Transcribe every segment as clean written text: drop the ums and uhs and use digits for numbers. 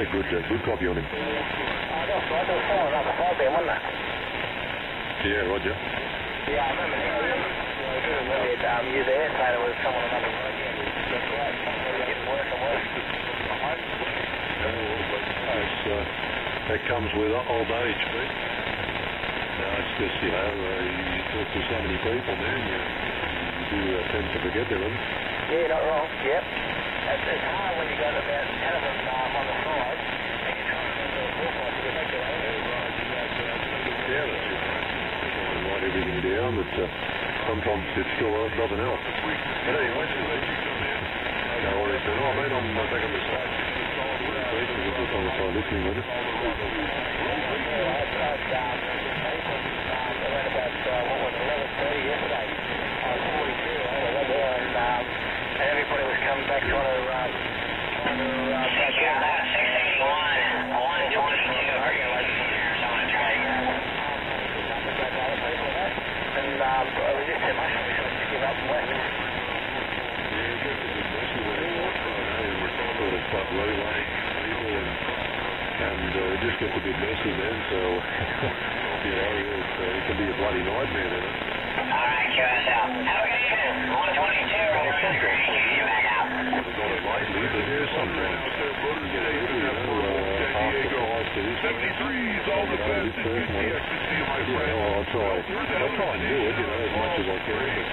Yeah, good copy on him. Yeah, roger. Yeah, I remember you there, so there was someone on the road. Getting worse and worse. That comes with old age, but it's just, you talk to so many people, man, you do tend to forget them. Yeah, not wrong, yep. It's hard when you got about 10 of them on the side, and you're trying to remember the forecast to make your own. Yeah, that's it. I write everything down, but sometimes it still doesn't help. But anyway, no worries, man. Oh, mate, I'm back on the side. We're just on the side listening, with it. Everybody was coming back trying to back out. 681, 122, regulation, so I'm going to try again. And it was just too much for me, so I just give up and went. And it just gets a bit messy then, so, it can be a bloody nightmare then. Alright, QSL. Have a good evening. 122, ready for you back out. We've got it lately, but sometimes you get a after 5 to this. 73's all the best. I'll try and do it, as much as I can, but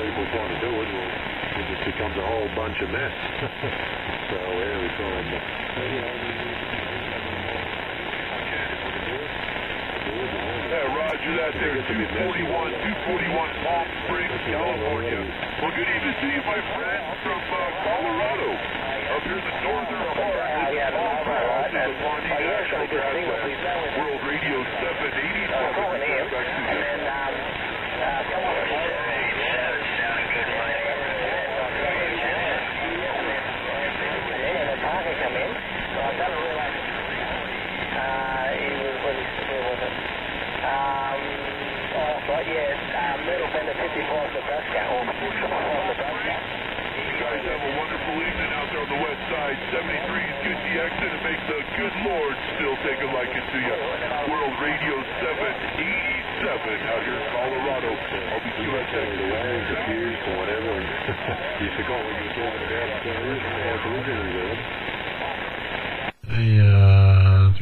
people trying to do it, it just becomes a whole bunch of mess. So every time. Roger that there, 241 Palm Springs, California. Well, good evening to you, my friend, from Colorado. Up here in the northern part of the Pawnee National Grasslands, World Radio 780. Back to you. Middle Bender 54 Nebraska, or Nebraska. You guys have a wonderful evening out there on the west side. 73 is good the exit and makes the good Lord still take a liking to you. World Radio 787 out here in Colorado. I'll be sure the waves, the fuse, or whatever, and you forgot what you were talking about. Hey,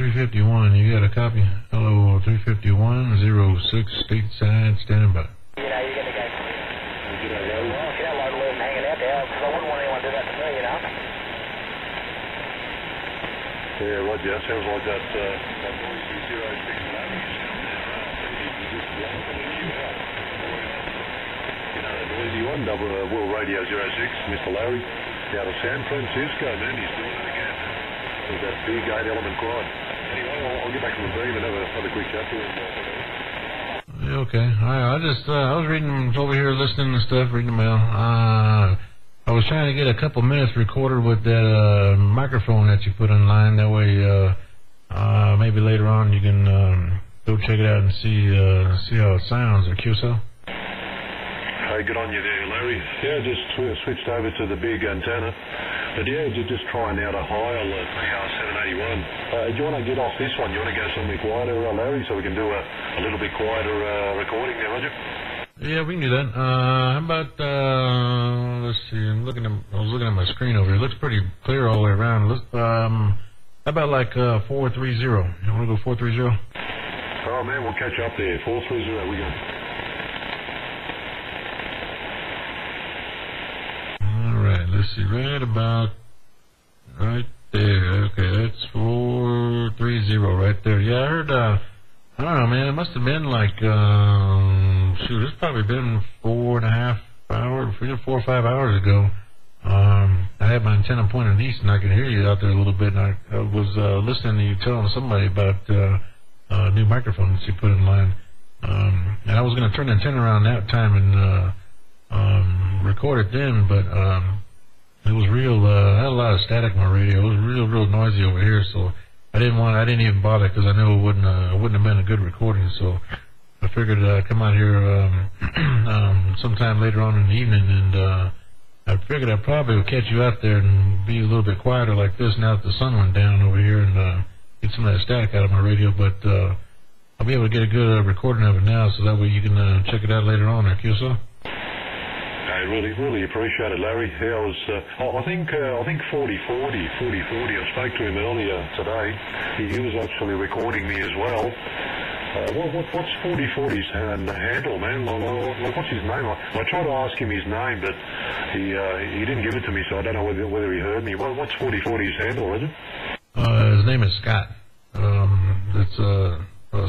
351, you got a copy? Hello, 351, 06, stateside, standing by. You're going to go. Well, if you don't like them hanging out there, because I wouldn't want anyone to do that to me, Yeah, roger. Sounds like that. Noisy one, World Radio 06, Mr. Larry, out of San Francisco, man. He's doing it again. With that big 8-element quad. Anyway, I'll get back to the beam and have a quick chat to him. Okay. I was reading over here, listening to stuff, reading the mail. I was trying to get a couple minutes recorded with that microphone that you put online. That way, maybe later on you can go check it out and see how it sounds. Or QSL. Hey, good on you there, Larry. Yeah, just switched over to the big antenna. But yeah, just trying out a Heil 3R781. Do you want to get off this one? Do you want to go somewhere quieter, Larry, so we can do a little bit quieter recording there, Roger? Yeah, we can do that. How about, let's see, I was looking at my screen over here. It looks pretty clear all the way around. How about like 430? You want to go 430? Oh, man, we'll catch up there. 430, we go. Let's see, right about right there. Okay, that's 430 right there. Yeah, I heard, I don't know, man, it must have been like, it's probably been 4.5 hours, 4 or 5 hours ago. I had my antenna pointed east and I could hear you out there a little bit, and I was listening to you telling somebody about a new microphone that you put in line. And I was going to turn the antenna around that time and record it then, but it was real. I had a lot of static on my radio. It was real noisy over here, so I didn't even bother because I knew it wouldn't have been a good recording. So I figured I'd come out here sometime later on in the evening and I figured I probably would catch you out there and be a little bit quieter like this now that the sun went down over here and get some of that static out of my radio, but I'll be able to get a good recording of it now, so that way you can check it out later on there, QSL. I really appreciate it, Larry. Yeah, I think 4040. I spoke to him earlier today. He was actually recording me as well. What's 4040's handle, man? Like, what's his name? I tried to ask him his name, but he didn't give it to me, so I don't know whether he heard me. What's 4040's handle, is it? His name is Scott.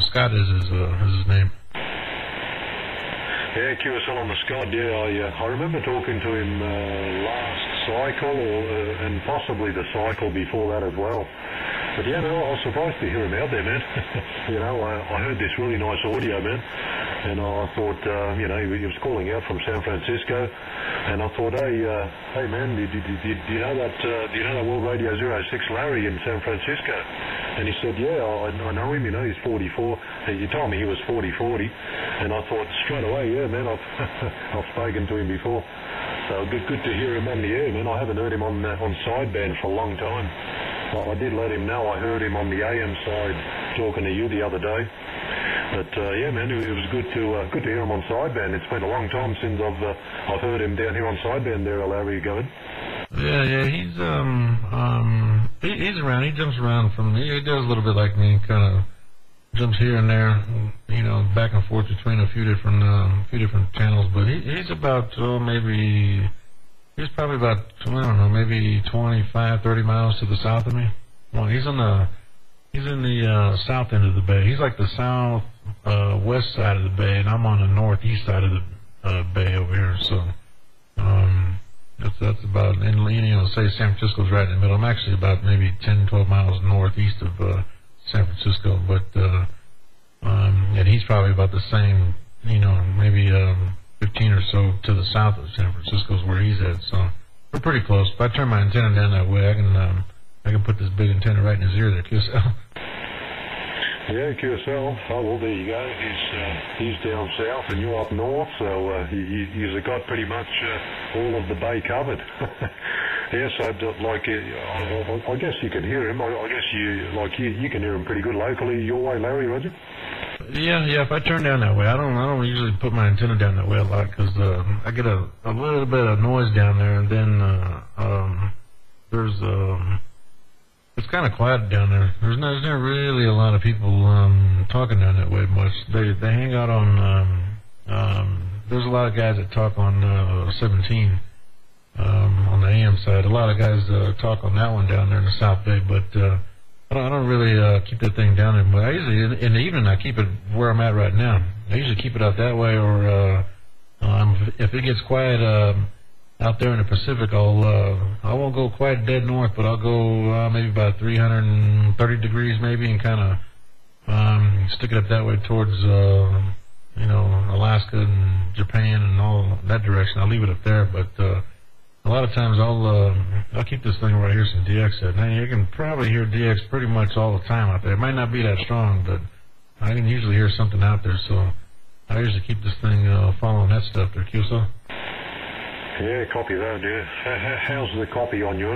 Scott is his name. Yeah, QSL on the Scott. Yeah, I remember talking to him last cycle, and possibly the cycle before that as well. But yeah, no, I was surprised to hear him out there, man. You know, I heard this really nice audio, man, and I thought, you know, he was calling out from San Francisco, and I thought, hey man, do you know that World Radio 06 Larry in San Francisco? And he said, yeah, I know him. You know, he's 44. He told me he was 4040, and I thought straight away, yeah, man, I've spoken to him before. So good to hear him on the air, man. I haven't heard him on sideband for a long time. I did let him know I heard him on the AM side talking to you the other day. But yeah, man, it was good to hear him on sideband. It's been a long time since I've heard him down here on sideband there, Larry. Going. Yeah, he's around. He jumps around he does a little bit like me, kind of jumps here and there, you know, back and forth between a few different channels. But he's about he's probably about, I don't know, maybe 25, 30 miles to the south of me. Well, he's in the south end of the bay. He's like the south west side of the bay, and I'm on the northeast side of the bay over here. So that's about, and you know, say San Francisco's right in the middle. I'm actually about maybe 10, 12 miles northeast of San Francisco, but and he's probably about the same, you know, maybe 15 or so to the south of San Francisco is where he's at. So we're pretty close. If I turn my antenna down that way, I can put this big antenna right in his ear there, QSL. Yeah, QSL. Oh, well, there you go. He's down south and you're up north, so he's got pretty much all of the bay covered. Yeah, so like, I guess you can hear him. I guess you can hear him pretty good locally your way, Larry, Roger. Yeah. If I turn down that way, I don't usually put my antenna down that way a lot because I get a little bit of noise down there, and then it's kind of quiet down there. There's not really a lot of people talking down that way much. They hang out on. There's a lot of guys that talk on 17 on the AM side. A lot of guys talk on that one down there in the South Bay, but I don't really keep that thing down there. But I usually in the evening I keep it where I'm at right now. I usually keep it out that way, or if it gets quiet out there in the Pacific, I won't go quite dead north, but I'll go maybe about 330 degrees maybe, and kind of stick it up that way towards you know, Alaska and Japan and all that direction. I'll leave it up there, but a lot of times I'll keep this thing where I hear some DX at. Now you can probably hear DX pretty much all the time out there. It might not be that strong, but I can usually hear something out there, so I usually keep this thing following that stuff there, QSO. Yeah, copy that, yeah. How's the copy on your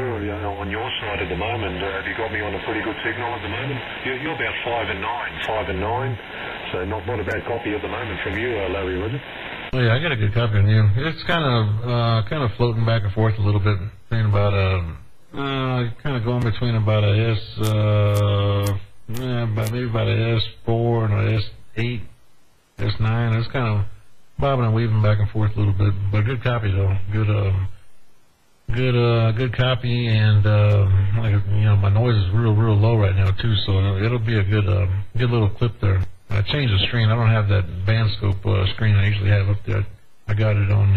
side at the moment? Have you got me on a pretty good signal at the moment? You're about 5 and 9, so not a bad copy at the moment from you, Larry, was it? Oh yeah, I got a good copy on you. It's kind of floating back and forth a little bit, between about kind of going between about a maybe about a S4 and a S8, S9. It's kind of bobbing and weaving back and forth a little bit, but good copy though. Good copy, and like, you know, my noise is real low right now too, so it'll be a good little clip there. I changed the screen. I don't have that band scope screen I usually have up there. I got it on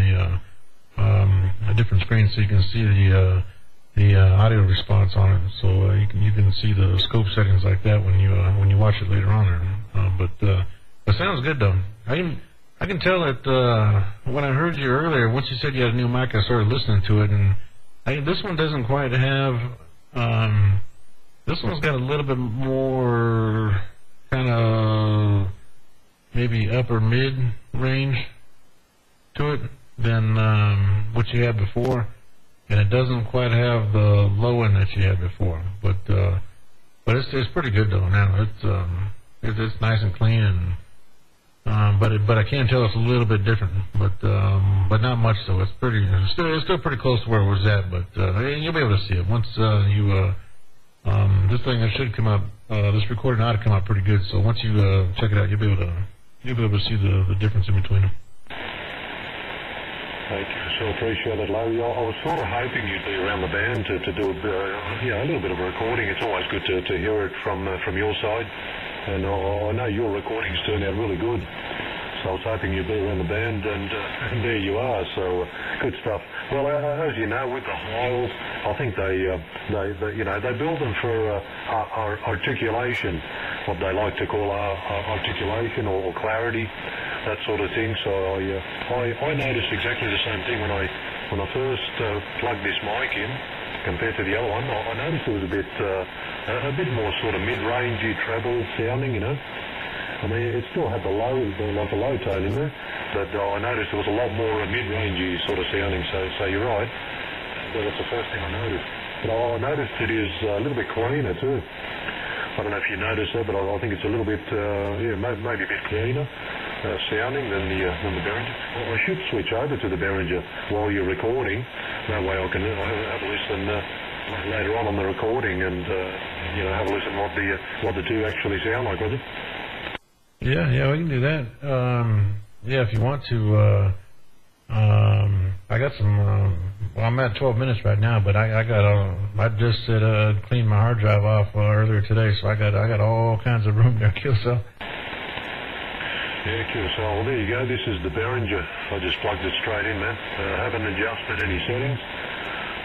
a different screen, so you can see the audio response on it. So you can see the scope settings like that when you watch it later on there. But it sounds good though. I can tell that when I heard you earlier, once you said you had a new mic, I started listening to it, and this one doesn't quite have. This one's got a little bit more kind of maybe upper mid range to it than what you had before. and it doesn't quite have the low end that you had before. But it's pretty good though now. It's nice and clean, and but I can tell it's a little bit different, but not much so. It's still pretty close to where it was at, but you'll be able to see it once this thing should come up. This recording ought to come out pretty good. So once you check it out, you'll be able to see the difference in between them. Thank you. So appreciate it, Larry. I was sort of hoping you'd be around the band to do a little bit of a recording. It's always good to hear it from your side, and I know your recordings turn out really good. So I was hoping you'd be around the band, and there you are. So good stuff. Well, as you know, with the Heils, I think they build them for articulation, what they like to call articulation or clarity, that sort of thing. So I noticed exactly the same thing when I first plugged this mic in compared to the other one. I noticed it was a bit more sort of mid-rangey treble sounding, you know. I mean, it still had the low tone in there, but I noticed there was a lot more mid-rangey sort of sounding. So you're right. That's the first thing I noticed. But I noticed it is a little bit cleaner too. I don't know if you noticed that, but I think it's a little bit, maybe a bit cleaner sounding than the Behringer. Well, I should switch over to the Behringer while you're recording. That way I can have a listen later on the recording and have a listen what the two actually sound like, was it? Yeah, we can do that. If you want to, I got some. Well, I'm at 12 minutes right now, but I just cleaned my hard drive off earlier today, so I got all kinds of room there, QSL. Yeah, QSL. Well, there you go. This is the Behringer. I just plugged it straight in, man. Haven't adjusted any settings.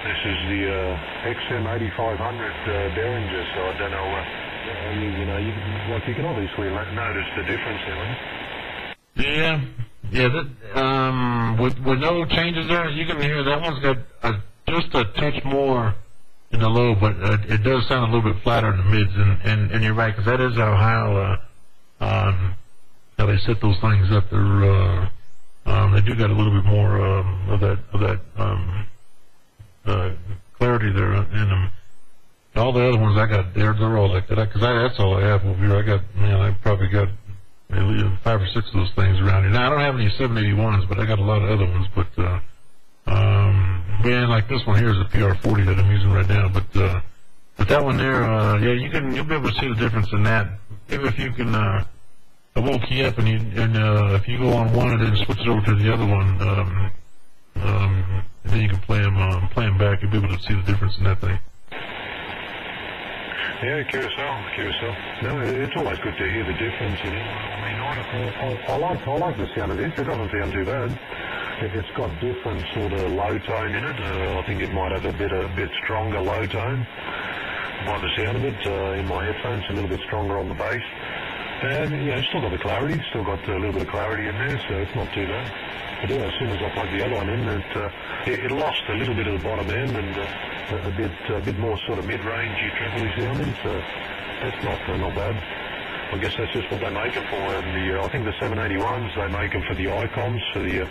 This is the XM8500 Behringer, so I don't know. You can obviously notice the difference in it. Yeah. With no changes there, you can hear that one's got just a touch more in the low, but it does sound a little bit flatter in the mids. And you're right, because that is how how they set those things up. They do got a little bit more of that clarity there in them. All the other ones I got, they're all like that. Because that's all I have over here. I probably got at least 5 or 6 of those things around here. Now I don't have any 781s, but I got a lot of other ones. But like this one here is a PR40 that I'm using right now. But that one there, you'll be able to see the difference in that. If you can, I won't key up, and if you go on one and then switch it over to the other one, and then you can play them back. You'll be able to see the difference in that thing. Yeah, QSL. No, it's always good to hear the difference. I like the sound of this. It doesn't sound too bad. It's got different sort of low tone in it. I think it might have a bit stronger low tone by the sound of it. In my headphones, a little bit stronger on the bass. And it's still got the clarity. Still got a little bit of clarity in there, so it's not too bad. But as soon as I plugged the other one in, it lost a little bit of the bottom end and a bit more sort of mid-rangey, treble-y sounding. So that's not bad. I guess that's just what they make them for. And I think the 781s, they make them for the icons, for the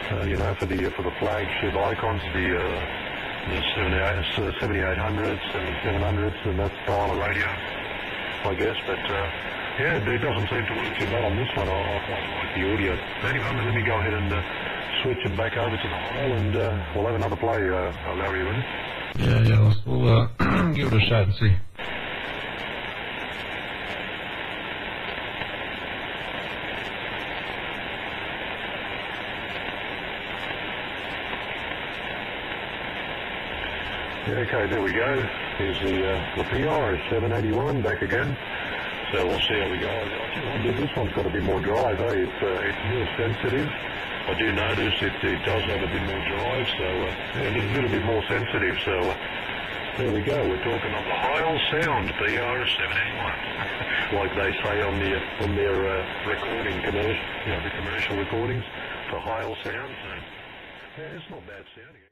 for the flagship icons, the 7800s and 700s and that style of radio, I guess. But it doesn't seem to work too bad on this one. I quite like the audio. Anyway, let me go ahead and switch it back over to the Heil, and we'll have another play, Larry, will you? Yeah, we'll give it a shot and see. Okay, there we go. Here's the PR 781 back again. So we'll see how we go. I think this one's got a bit more drive, eh? It's more sensitive. I do notice it does have a bit more drive, so a little bit more sensitive. So there we go. We're talking on the Heil sound, PR 781, like they say on their recording commercial, the commercial recordings, the Heil sound. So it's not bad sounding.